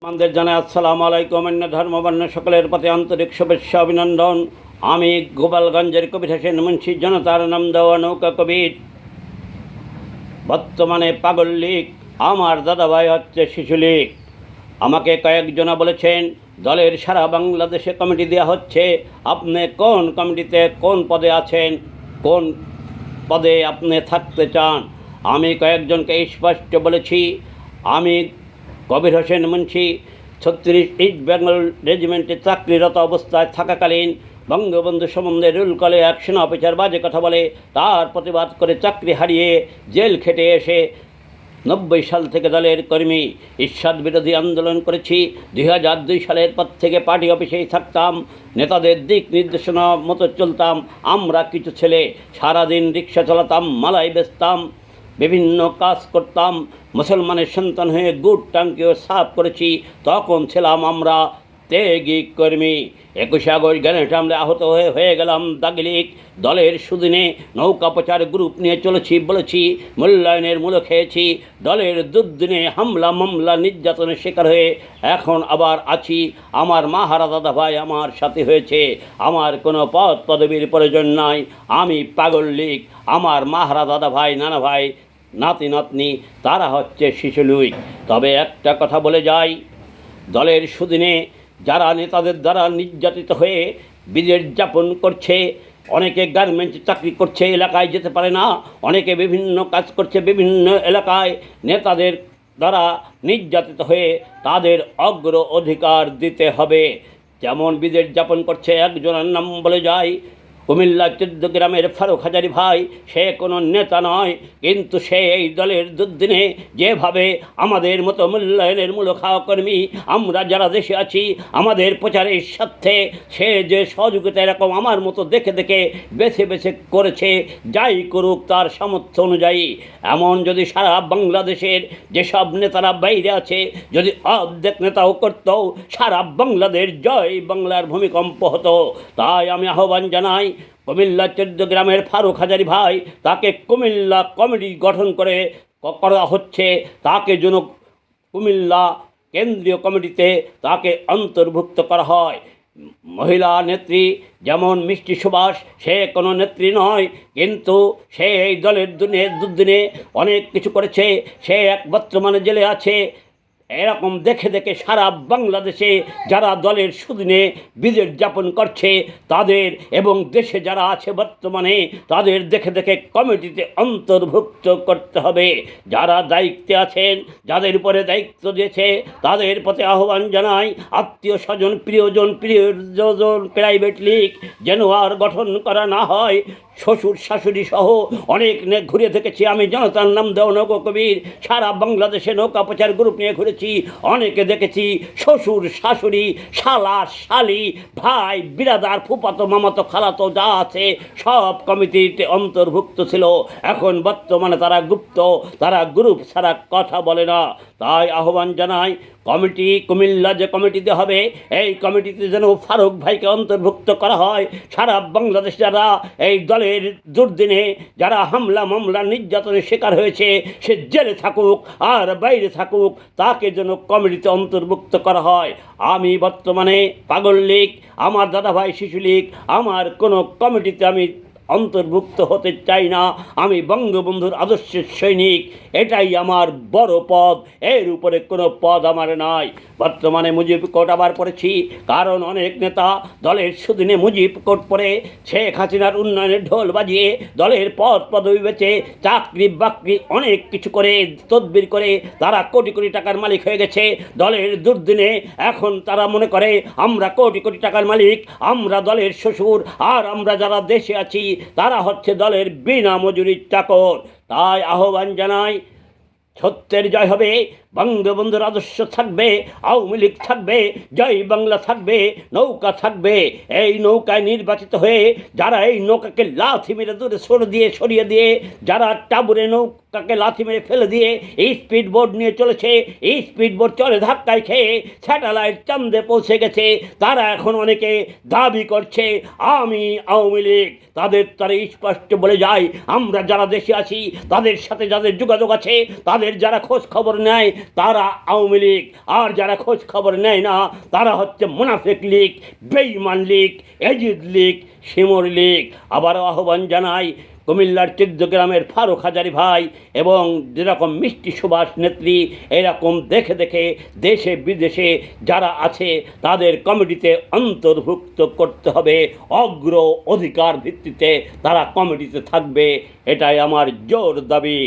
আমাদের জানাই আসসালামু আলাইকুম। অন্য ধর্মবর্ণ সকলের প্রতি আন্তরিক শুভেচ্ছা অভিনন্দন। আমি গোপালগঞ্জের কবির হোসেন মুন্সি, জনতার নাম দেওয়া নৌকা কবির। বর্তমানে পাগল লীগ, আমার দাদাভাই হচ্ছে শিশু লীগ। আমাকে কয়েকজনা বলেছেন দলের সারা বাংলাদেশে কমিটি দেওয়া হচ্ছে, আপনি কোন কমিটিতে কোন পদে আছেন, কোন পদে আপনি থাকতে চান। আমি কয়েকজনকে স্পষ্ট বলেছি, আমি কবির হোসেন মুন্সি 36 ইস্ট বেঙ্গল রেজিমেন্টে চাকরিরত অবস্থায় থাকাকালীন বঙ্গবন্ধু সম্বন্ধে রুল কলে এক সেনা অফিসার বাজে কথা বলে তার প্রতিবাদ করে চাকরি হারিয়ে জেল খেটে এসে 90 সাল থেকে দলের কর্মী। ঈশ্বর বিরোধী আন্দোলন করেছি। 2002 সালের পর থেকে পার্টি অফিসেই থাকতাম, নেতাদের দিক নির্দেশনা মতো চলতাম। আমরা কিছু ছেলে সারাদিন রিক্সা চালাতাম, মালাই বেচতাম, বিভিন্ন কাজ করতাম। মুসলমানের সন্তান হয়ে গুড় টাঙ্কিও সাফ করেছি। তখন ছিলাম আমরা ত্যাগী কর্মী। 21 আগস্ট গ্রেনেড হামলায় আহত হয়ে গেলাম দাগি লীগ। দলের সুদিনে নৌকা প্রচার গ্রুপ নিয়ে চলেছি, বলেছি মূল্যায়নের মূল্য খেয়েছি। দলের দুর্দিনে হামলা মামলা নির্যাতনের শিকার হয়ে এখন আবার আছি। আমার মাহারা দাদা ভাই আমার সাথে হয়েছে, আমার কোনো পদ পদবীর প্রয়োজন নাই। আমি পাগল লীগ, আমার মাহারা দাদা ভাই, নানা ভাই, নাতি নাতনি তারা হচ্ছে শিশু লীগ। তবে একটা কথা বলে যাই, দলের সুদিনে যারা নেতাদের দ্বারা নির্যাতিত হয়ে বিদেশ যাপন করছে, অনেকে গার্মেন্টস চাকরি করছে, এলাকায় যেতে পারে না, অনেকে বিভিন্ন কাজ করছে বিভিন্ন এলাকায়, নেতাদের দ্বারা নির্যাতিত হয়ে তাদের অগ্র অধিকার দিতে হবে। যেমন বিদেশ যাপন করছে, একজনের নাম বলে যায় কুমিল্লা 14 গ্রামের ফারুক হাজারি ভাই। সে কোনো নেতা নয়, কিন্তু সে এই দলের দুর্দিনে যেভাবে আমাদের মতো মূল্যায়নের মূল্য খাওয়া কর্মী আমরা যারা দেশে আছি আমাদের প্রচারের স্বার্থে সে যে সহযোগিতা এরকম আমার মতো দেখে দেখে বেছে বেছে করেছে, যাই করুক তার সামর্থ্য অনুযায়ী। এমন যদি সারা বাংলাদেশের যেসব নেতারা বাইরে আছে যদি অর্ধেক নেতাও করত, সারা বাংলাদেশ জয় বাংলার ভূমিকম্প হতো। তাই আমি আহ্বান জানাই কুমিল্লা 14 গ্রামের ফারুক হাজারি ভাই, তাকে কুমিল্লা কমিটি গঠন করা হচ্ছে, তাকে যেন কুমিল্লা কেন্দ্রীয় কমিটিতে তাকে অন্তর্ভুক্ত করা হয়। মহিলা নেত্রী যেমন মিষ্টি সুভাষ, সে কোনো নেত্রী নয়, কিন্তু সে এই দলের দুর্দিনে অনেক কিছু করেছে। সে এক বর্তমানে জেলে আছে। এরকম দেখে দেখে সারা বাংলাদেশে যারা দলের সুদিনে বিদেশ যাপন করছে তাদের এবং দেশে যারা আছে বর্তমানে তাদের দেখে দেখে কমিটিতে অন্তর্ভুক্ত করতে হবে। যারা দায়িত্বে আছেন, যাদের উপরে দায়িত্ব দিয়েছে তাদের প্রতি আহ্বান জানাই, আত্মীয় স্বজন প্রিয়জন প্রাইভেট লীগ যেন আর গঠন করা না হয়। শ্বশুর শাশুড়ি সহ অনেক ঘুরে দেখেছি আমি, জনতার নাম দেওয়া নৌকা কবির। সারা বাংলাদেশে নৌকা প্রচার গ্রুপ নিয়ে ঘুরেছি, অনেকে দেখেছি শ্বশুর শাশুড়ি শালা শালি ভাই বিরাদার ফুফাতো মামাতো খালাতো যা আছে সব কমিটিতে অন্তর্ভুক্ত ছিল। এখন বর্তমানে তারা গুপ্ত, তারা গ্রুপ ছাড়া কথা বলে না। তাই আহ্বান জানাই, কমিটি কুমিল্লা যে কমিটিতে হবে এই কমিটিতে যেন ফারুক ভাইকে অন্তর্ভুক্ত করা হয়। সারা বাংলাদেশ যারা এই দলের দুর্দিনে যারা হামলা মামলা নির্যাতনের শিকার হয়েছে, সে জেলে থাকুক আর বাইরে থাকুক, তাকে যেন কমিটিতে অন্তর্ভুক্ত করা হয়। আমি বর্তমানে পাগল লীগ, আমার দাদা ভাই শিশু লীগ, আমার কোনো কমিটিতে আমি অন্তর্ভুক্ত হতে চাই না। আমি বঙ্গবন্ধুর আদর্শের সৈনিক, এটাই আমার বড় পদ, এর উপরে কোনো পদ আমার নাই। বর্তমানে মুজিব কোড আবার পড়েছি, কারণ অনেক নেতা দলের সুদিনে মুজিব কোড পড়ে শেখ হাসিনার উন্নয়নের ঢোল বাজিয়ে দলের পদ পদবি বেচে চাকরি বাকরি অনেক কিছু করে তদবির করে তারা কোটি কোটি টাকার মালিক হয়ে গেছে দলের দুর্দিনে। এখন তারা মনে করে আমরা কোটি কোটি টাকার মালিক, আমরা দলের শ্বশুর, আর আমরা যারা দেশে আছি তারা হচ্ছে দলের বিনা মজুরির চাকর। তাই আহ্বান জানাই, সত্যের জয় হবে, বঙ্গবন্ধুর আদর্শ থাকবে, আওয়ামী লীগ থাকবে, জয় বাংলা থাকবে, নৌকা থাকবে। এই নৌকায় নির্বাচিত হয়ে যারা এই নৌকাকে লাথি মেরে দূরে সরিয়ে দিয়ে যারা টাবুরে নৌকাকে লাথি মেরে ফেলে দিয়ে এই স্পিড বোট নিয়ে চলেছে, এই স্পিড বোট চলে ধাক্কায় খেয়ে স্যাটেলাইট চাঁদে পৌঁছে গেছে, তারা এখন অনেকে দাবি করছে আমি আওয়ামী লীগ। তারা স্পষ্ট বলে যায়, আমরা যারা দেশে আছি তাদের সাথে যাদের যোগাযোগ আছে, তাদের যারা খোঁজ খবর নেয়, তারা আওয়ামী লীগ, আর যারা খোঁজ খবর নেয় না তারা হচ্ছে মুনাফিক লীগ, বেঈমান লীগ, এজিদ লীগ, শিমুর লীগ। আবারও আহ্বান জানাই কুমিল্লার চিত্তগ্রামের ফারুক হাজারি ভাই এবং যেরকম মিষ্টি সুভাষ নেত্রী, এরকম দেখে দেখে দেশে বিদেশে যারা আছে তাদের কমিটিতে অন্তর্ভুক্ত করতে হবে। অগ্র অধিকার ভিত্তিতে তারা কমিটিতে থাকবে, এটাই আমার জোর দাবি।